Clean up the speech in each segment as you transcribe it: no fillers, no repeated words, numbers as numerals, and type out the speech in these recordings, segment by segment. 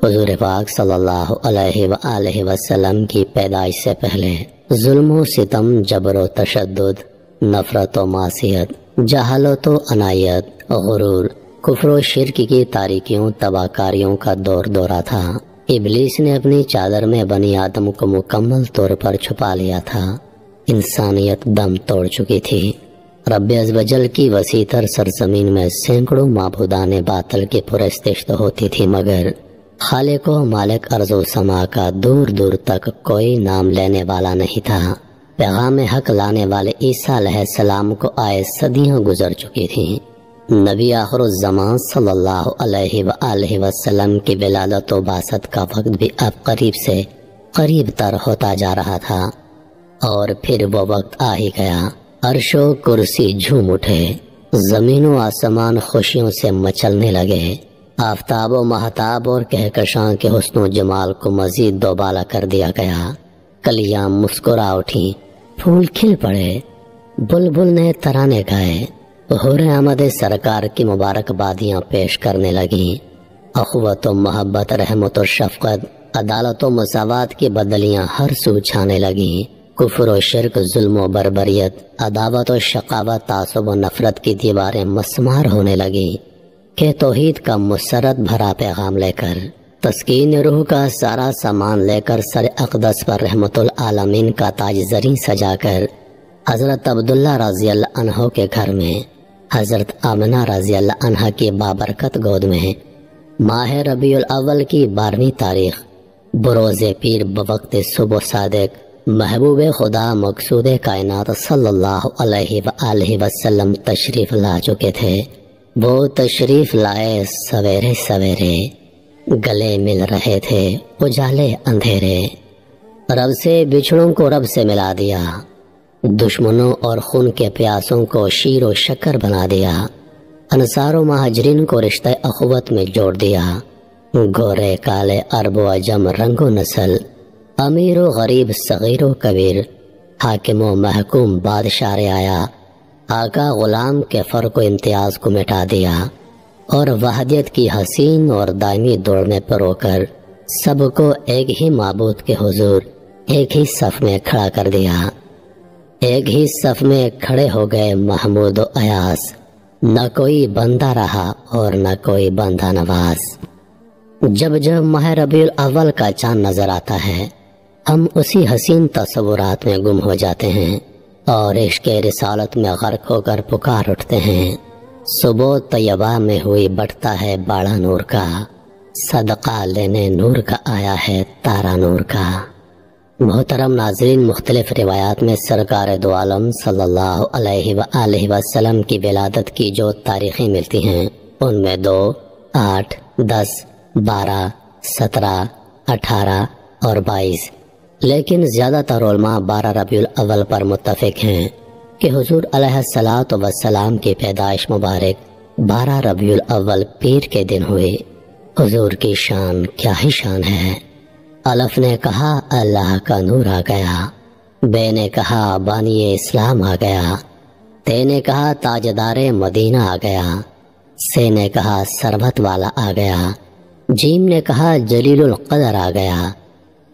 حضور پاک صلی اللہ علیہ وآلہ وسلم کی پیدائش سے پہلے ظلم و ستم، جبر و تشدد، نفرت و معصیت، جہالت و عنایت، غرور، کفر و شرک کی تاریکیوں، تباہ کاریوں کا دور دورہ تھا۔ ابلیس نے اپنی چادر میں بنی آدم کو مکمل طور پر چھپا لیا تھا۔ انسانیت دم توڑ چکی تھی۔ رب عزوجل کی وسیع تر سرزمین میں سینکڑوں معبودان باطل کی پرستش ہوتی تھی، مگر خالق و مالک ارض و سما کا دور دور تک کوئی نام لینے والا نہیں تھا۔ پیغام حق لانے والے عیسیٰ علیہ السلام کو آئے صدیاں گزر چکی تھیں۔ نبی آخر الزمان صلی اللہ علیہ وآلہ وسلم کی ولادت و بعثت کا وقت بھی اب قریب سے قریب تر ہوتا جا رہا تھا، اور پھر وہ وقت آ ہی گیا۔ عرش و کرسی جھوم اٹھے، زمین و آسمان خوشیوں سے مچلنے لگے۔ آفتاب و مہتاب اور کہکشاں کے حسن و جمال کو مزید دوبالا کر دیا گیا۔ کلیاں مسکرا اٹھی، پھول کھل پڑے، بلبل نے ترانے گائے، حور آمد سرکار کی مبارک بادیاں پیش کرنے لگیں۔ اخوت و محبت، رحمت و شفقت، عدالت و مساوات کی بدلیاں ہر سو چھانے لگیں۔ کفر و شرک، ظلم و بربریت، عداوت و شقاوت، تعصب و نفرت کی دیواریں مسمار ہونے لگیں کہ توحید کا مسرت بھرا پیغام لے کر، تسکین روح کا سارا سامان لے کر، سر اقدس پر رحمت العالمین کا تاج زریں سجا کر، حضرت عبداللہ رضی اللہ عنہ کے گھر میں، حضرت آمنہ رضی اللہ عنہ کی بابرکت گود میں، ماہ ربیع الاول کی 12ویں تاریخ بروز پیر بوقت صبح صادق، محبوب خدا مقصود کائنات صلی اللہ علیہ وآلہ وسلم تشریف لا چکے تھے۔ وہ تشریف لائے سویرے سویرے، گلے مل رہے تھے اجالے اندھیرے۔ رب سے بچھڑوں کو رب سے ملا دیا، دشمنوں اور خون کے پیاسوں کو شیر و شکر بنا دیا، انصار و مہاجرین کو رشتہ اخوت میں جوڑ دیا۔ گورے کالے، عرب و عجم، رنگ و نسل، امیر و غریب، صغیر و کبیر، حاکم و محکوم، بادشاہ آیا، آقا غلام کے فرق و امتیاز کو مٹا دیا، اور وحدت کی حسین اور دائمی دوڑ میں پرو کر سب کو ایک ہی معبود کے حضور ایک ہی صف میں کھڑا کر دیا۔ ایک ہی صف میں کھڑے ہو گئے محمود و ایاز، نہ کوئی بندہ رہا اور نہ کوئی بندہ نواز۔ جب جب ماہ ربیع الاول کا چاند نظر آتا ہے، ہم اسی حسین تصورات میں گم ہو جاتے ہیں اور عشق رسالت میں غرق ہو کر پکار اٹھتے ہیں۔ صبح طیبہ میں ہوئی بٹتا ہے باڑا نور کا، صدقہ لینے نور کا آیا ہے تارا نور کا۔ محترم ناظرین، مختلف روایات میں سرکار دو عالم صلی اللہ علیہ وآلہ وسلم کی ولادت کی جو تاریخیں ملتی ہیں، ان میں 2، 8، 10، 12، 17، 18 اور 22، لیکن زیادہ تر علماء 12 ربیع الاول پر متفق ہیں کہ حضور علیہ السلام کی پیدائش مبارک 12 ربیع الاول پیر کے دن ہوئی۔ حضور کی شان کیا ہی شان ہے۔ الف نے کہا اللہ کا نور آ گیا، بے نے کہا بانی اسلام آ گیا، تے نے کہا تاجدار مدینہ آ گیا، سے نے کہا ثروت والا آ گیا، جیم نے کہا جلیل القدر آ گیا،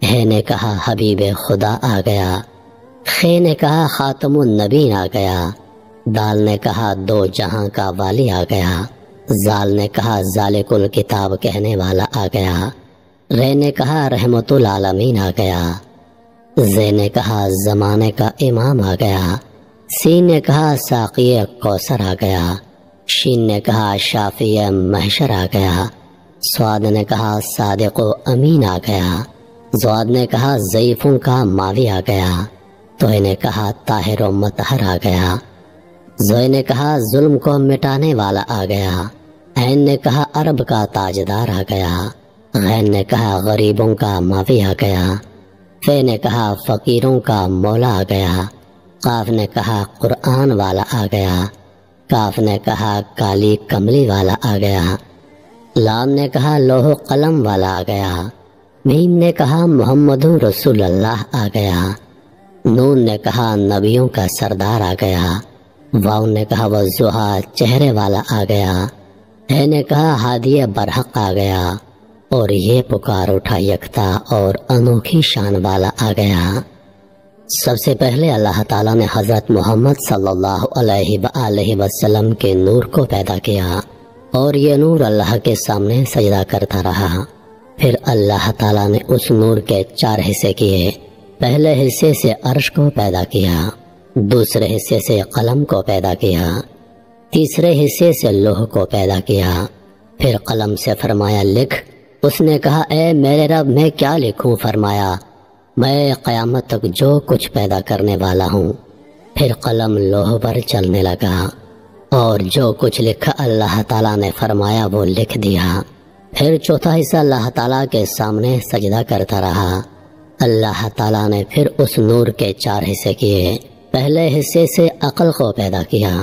ہے نے کہا حبیب خدا آ گیا، خے نے کہا خاتم النبین آ گیا، دال نے کہا دو جہاں کا والی آ گیا، زال نے کہا ذالک الکتاب کہنے والا آ گیا، رے نے کہا رحمت العالمین آ گیا، زے نے کہا زمانے کا امام آ گیا، سین نے کہا ساقی کوثر آ گیا، شین نے کہا شافی محشر آ گیا، سواد نے کہا صادق و امین آ گیا، زواد نے کہا ضعیفوں کا ماوی آ گیا، توئے نے کہا طاہر و مطہر آ گیا، زوئے نے کہا ظلم کو مٹانے والا آ گیا، عین نے کہا عرب کا تاجدار آ گیا، غین نے کہا غریبوں کا ماوی آ گیا، فے نے کہا فقیروں کا مولا آ گیا، قاف نے کہا قرآن والا آ گیا، کاف نے کہا کالی کملی والا آ گیا، لام نے کہا لوح قلم والا آ گیا، میم نے کہا محمد رسول اللہ آ گیا، نون نے کہا نبیوں کا سردار آ گیا، واؤ نے کہا والضحیٰ چہرے والا آ گیا، ہے نے کہا ہادی برحق آ گیا، اور یہ پکار اٹھا یکتا اور انوکھی شان والا آ گیا۔ سب سے پہلے اللہ تعالیٰ نے حضرت محمد صلی اللہ علیہ وآلہ وسلم کے نور کو پیدا کیا اور یہ نور اللہ کے سامنے سجدہ کرتا رہا۔ پھر اللہ تعالیٰ نے اس نور کے 4 حصے کیے۔ پہلے حصے سے عرش کو پیدا کیا، دوسرے حصے سے قلم کو پیدا کیا، تیسرے حصے سے لوح کو پیدا کیا۔ پھر قلم سے فرمایا لکھ۔ اس نے کہا اے میرے رب میں کیا لکھوں؟ فرمایا میں قیامت تک جو کچھ پیدا کرنے والا ہوں۔ پھر قلم لوح پر چلنے لگا اور جو کچھ لکھا اللہ تعالیٰ نے فرمایا وہ لکھ دیا۔ پھر چوتھا حصہ اللہ تعالیٰ کے سامنے سجدہ کرتا رہا۔ اللہ تعالیٰ نے پھر اس نور کے 4 حصے کیے۔ پہلے حصے سے عقل کو پیدا کیا،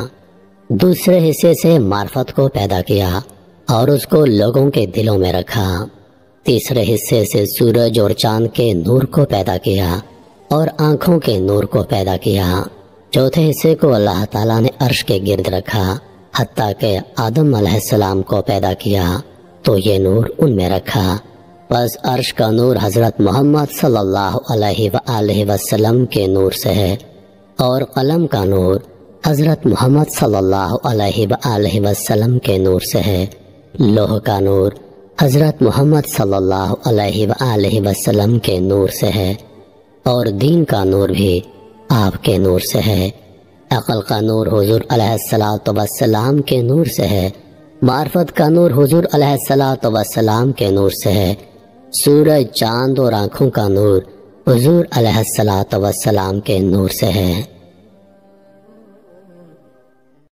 دوسرے حصے سے معرفت کو پیدا کیا اور اس کو لوگوں کے دلوں میں رکھا، تیسرے حصے سے سورج اور چاند کے نور کو پیدا کیا اور آنکھوں کے نور کو پیدا کیا، چوتھے حصے کو اللہ تعالیٰ نے عرش کے گرد رکھا، حتیٰ کہ آدم علیہ السلام کو پیدا کیا تو یہ نور ان میں رکھا۔ بس عرش کا نور حضرت محمد صلی اللہ علیہ وآلہ وسلم کے نور سے ہے اور قلم کا نور حضرت محمد صلی اللہ علیہ وآلہ وسلم کے نور سے ہے، لوح کا نور حضرت محمد صلی اللہ علیہ وآلہ وسلم کے نور سے ہے اور دین کا نور بھی آپ کے نور سے ہے، عقل کا نور حضور علیہ السلام کے نور سے ہے، معرفت کا نور حضور علیہ السلام کے نور سے ہے، سورج چاند اور آنکھوں کا نور حضور علیہ السلام کے نور سے ہے۔